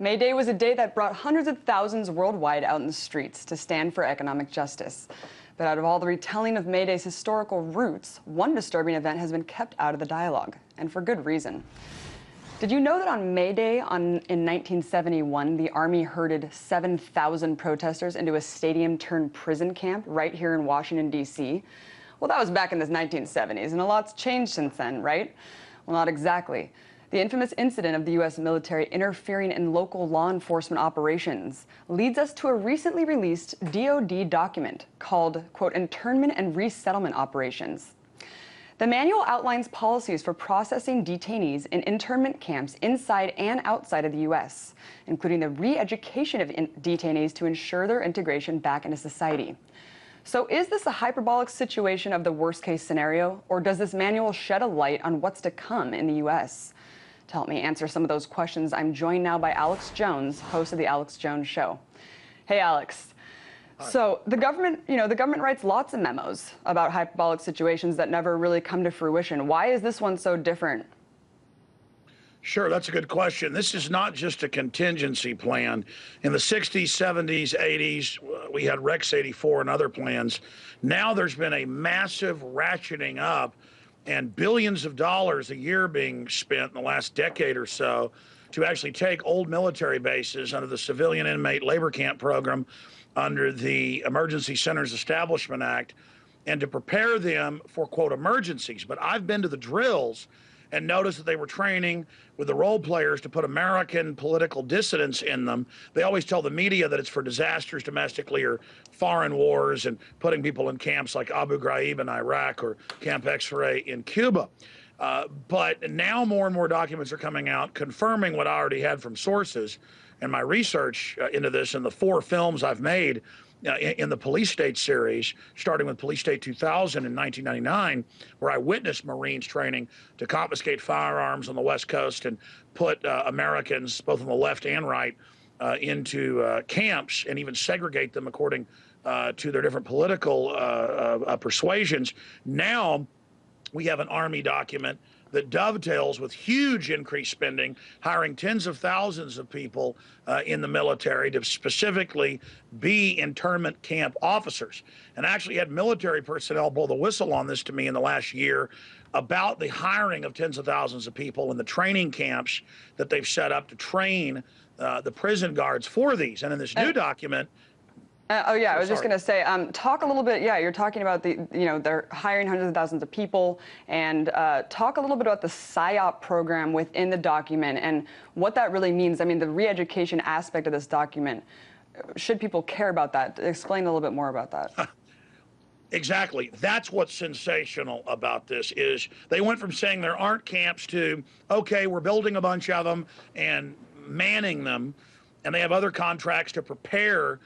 May Day was a day that brought hundreds of thousands worldwide out in the streets to stand for economic justice. But out of all the retelling of May Day's historical roots, one disturbing event has been kept out of the dialogue, and for good reason. Did you know that on May Day in 1971, the Army herded 7,000 protesters into a stadium-turned-prison camp right here in Washington, D.C.? Well, that was back in the 1970s, and a lot's changed since then, right? Well, not exactly. The infamous incident of the U.S. military interfering in local law enforcement operations leads us to a recently released DoD document called, quote, Internment and Resettlement Operations. The manual outlines policies for processing detainees in internment camps inside and outside of the U.S., including the re-education of detainees to ensure their integration back into society. So is this a hyperbolic situation of the worst-case scenario, or does this manual shed a light on what's to come in the U.S.? To help me answer some of those questions, I'm joined now by Alex Jones, host of The Alex Jones Show. Hey, Alex. Hi. So the government writes lots of memos about hyperbolic situations that never really come to fruition. Why is this one so different? Sure, that's a good question. This is not just a contingency plan. In the 60s, 70s, 80s, we had Rex 84 and other plans. Now there's been a massive ratcheting up and billions of dollars a year being spent in the last decade or so to actually take old military bases under the Civilian Inmate Labor Camp Program, under the Emergency Centers Establishment Act, and to prepare them for, quote, emergencies. But I've been to the drills and noticed that they were training with the role players to put American political dissidents in them. They always tell the media that it's for disasters domestically or foreign wars and putting people in camps like Abu Ghraib in Iraq or Camp X-Ray in Cuba. But now more and more documents are coming out confirming what I already had from sources and my research into this and the 4 films I've made in the Police State series, starting with Police State 2000 in 1999, where I witnessed Marines training to confiscate firearms on the West Coast and put Americans, both on the left and right, into camps and even segregate them according to their different political persuasions. Now we have an Army document that dovetails with huge increased spending, hiring tens of thousands of people in the military to specifically be internment camp officers. And I actually had military personnel blow the whistle on this to me in the last year about the hiring of tens of thousands of people in the training camps that they've set up to train the prison guards for these. And in this new document, oh yeah, I was just going to say, talk a little bit. Yeah, you're talking about they're hiring hundreds of thousands of people, and talk a little bit about the PSYOP program within the document and what that really means. I mean, the re-education aspect of this document. Should people care about that? Explain a little bit more about that. Exactly. That's what's sensational about this is they went from saying there aren't camps to, okay, we're building a bunch of them and manning them, and they have other contracts to prepare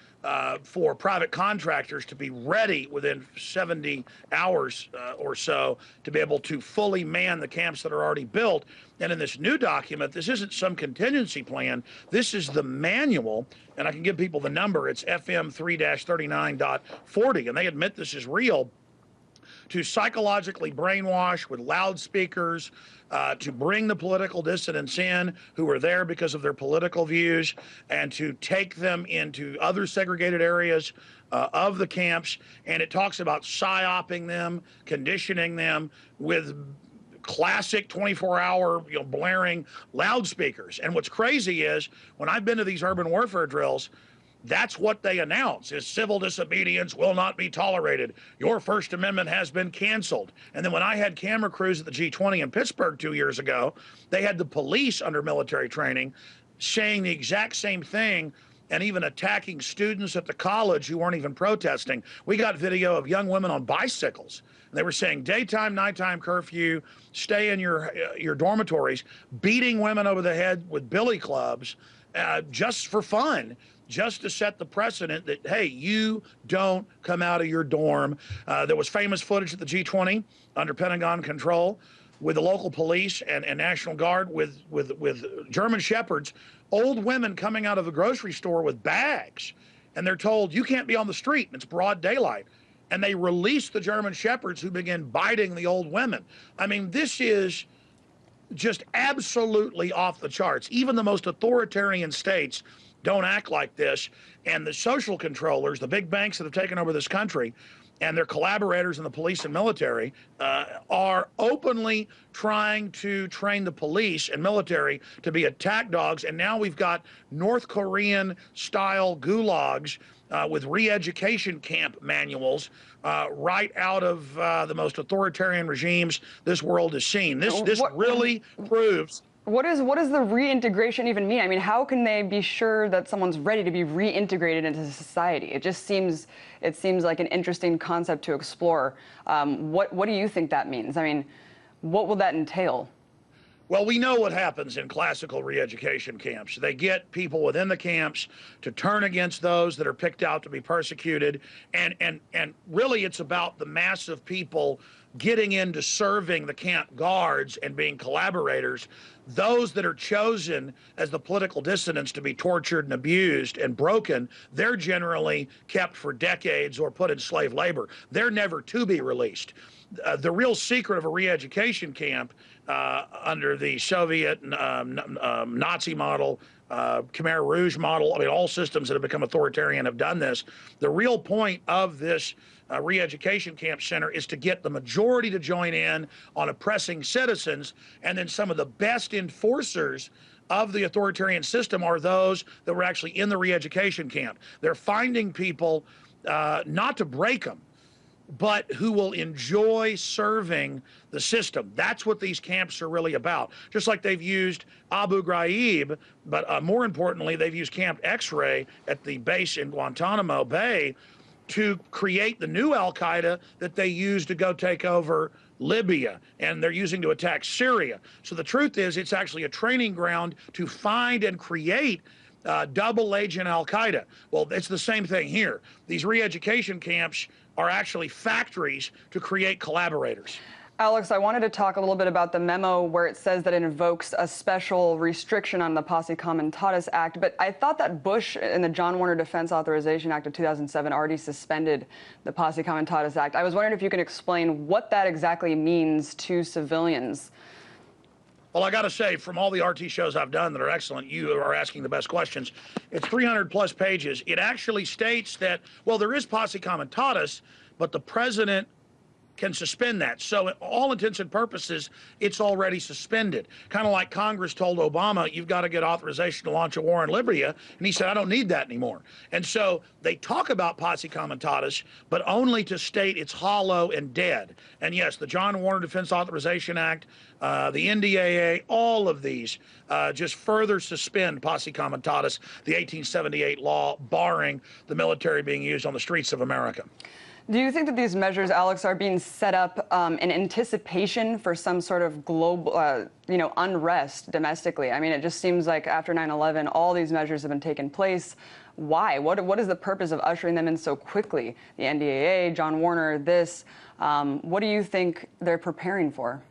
for private contractors to be ready within 70 hours or so to be able to fully man the camps that are already built. And in this new document, this isn't some contingency plan. This is the manual, and I can give people the number. It's FM 3-39.40, and they admit this is real. To psychologically brainwash with loudspeakers, to bring the political dissidents in who are there because of their political views, and to take them into other segregated areas of the camps. And it talks about psyoping them, conditioning them with classic 24-hour blaring loudspeakers. And what's crazy is when I've been to these urban warfare drills, that's what they announce is civil disobedience will not be tolerated. Your First Amendment has been canceled. And then when I had camera crews at the G20 in Pittsburgh 2 years ago, they had the police under military training saying the exact same thing and even attacking students at the college who weren't even protesting. We got video of young women on bicycles. They were saying daytime, nighttime curfew, stay in your dormitories, beating women over the head with billy clubs just for fun, just to set the precedent that, hey, you don't come out of your dorm. There was famous footage at the G20 under Pentagon control with the local police and National Guard with German Shepherds, old women coming out of the grocery store with bags. And they're told, you can't be on the street, and it's broad daylight. And they release the German Shepherds who begin biting the old women. I mean, this is just absolutely off the charts. Even the most authoritarian states don't act like this. And the social controllers, the big banks that have taken over this country, and their collaborators in the police and military are openly trying to train the police and military to be attack dogs. And now we've got North Korean style gulags with re-education camp manuals right out of the most authoritarian regimes this world has seen. This really proves. What does the reintegration even mean? I mean, how can they be sure that someone's ready to be reintegrated into society? It seems like an interesting concept to explore. What do you think that means? I mean, what will that entail? Well, we know what happens in classical re-education camps. They get people within the camps to turn against those that are picked out to be persecuted. And really, it's about the mass of people getting into serving the camp guards and being collaborators. Those that are chosen as the political dissidents to be tortured and abused and broken, they're generally kept for decades or put in slave labor. They're never to be released. The real secret of a re-education camp under the Soviet Nazi model, Khmer Rouge model, I mean, all systems that have become authoritarian have done this. The real point of this re-education camp center is to get the majority to join in on oppressing citizens, and then some of the best enforcers of the authoritarian system are those that were actually in the re-education camp. They're finding people not to break them, but who will enjoy serving the system. That's what these camps are really about. Just like they've used Abu Ghraib, but more importantly, they've used Camp X-Ray at the base in Guantanamo Bay to create the new Al-Qaeda that they use to go take over Libya, and they're using to attack Syria. So the truth is, it's actually a training ground to find and create double agent Al-Qaeda. Well, it's the same thing here. These re-education camps are actually factories to create collaborators. Alex, I wanted to talk a little bit about the memo where it says that it invokes a special restriction on the Posse Comitatus Act, but I thought that Bush in the John Warner Defense Authorization Act of 2007 already suspended the Posse Comitatus Act. I was wondering if you could explain what that exactly means to civilians. Well, I got to say, from all the RT shows I've done that are excellent, you are asking the best questions. It's 300 plus pages. It actually states that, well, there is Posse Comitatus, but the president can suspend that. So all intents and purposes, it's already suspended. Kind of like Congress told Obama, you've got to get authorization to launch a war in Libya. And he said, I don't need that anymore. And so they talk about Posse Comitatus, but only to state it's hollow and dead. And yes, the John Warner Defense Authorization Act, the NDAA, all of these just further suspend Posse Comitatus, the 1878 law barring the military being used on the streets of America. Do you think that these measures, Alex, are being set up in anticipation for some sort of global, unrest domestically? I mean, it just seems like after 9/11, all these measures have been taking place. Why? What is the purpose of ushering them in so quickly? The NDAA, John Warner, this. What do you think they're preparing for?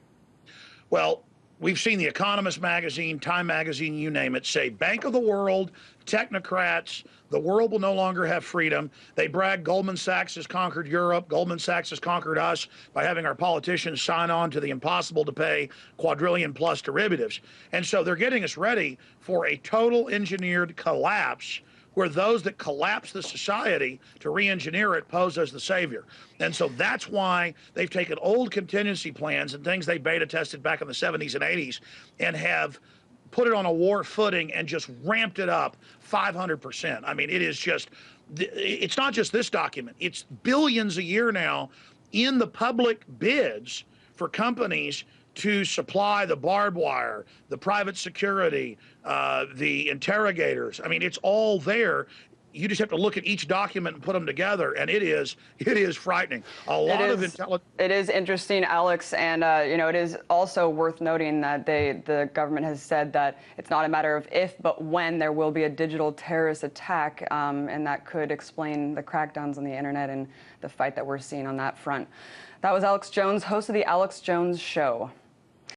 Well, we've seen The Economist magazine, Time magazine, you name it, say Bank of the World, technocrats, the world will no longer have freedom. They brag Goldman Sachs has conquered Europe. Goldman Sachs has conquered us by having our politicians sign on to the impossible to pay quadrillion plus derivatives. And so they're getting us ready for a total engineered collapse where those that collapse the society to re-engineer it pose as the savior. And so that's why they've taken old contingency plans and things they beta tested back in the 70s and 80s and have put it on a war footing and just ramped it up 500%. I mean, it is just, it's not just this document, it's billions a year now in the public bids for companies to supply the barbed wire, the private security, the interrogators. I mean, it's all there. You just have to look at each document and put them together, and it is frightening. A lot of intelligence. It is interesting, Alex, and it is also worth noting that the government has said that it's not a matter of if, but when there will be a digital terrorist attack, and that could explain the crackdowns on the internet and the fight that we're seeing on that front. That was Alex Jones, host of the Alex Jones Show.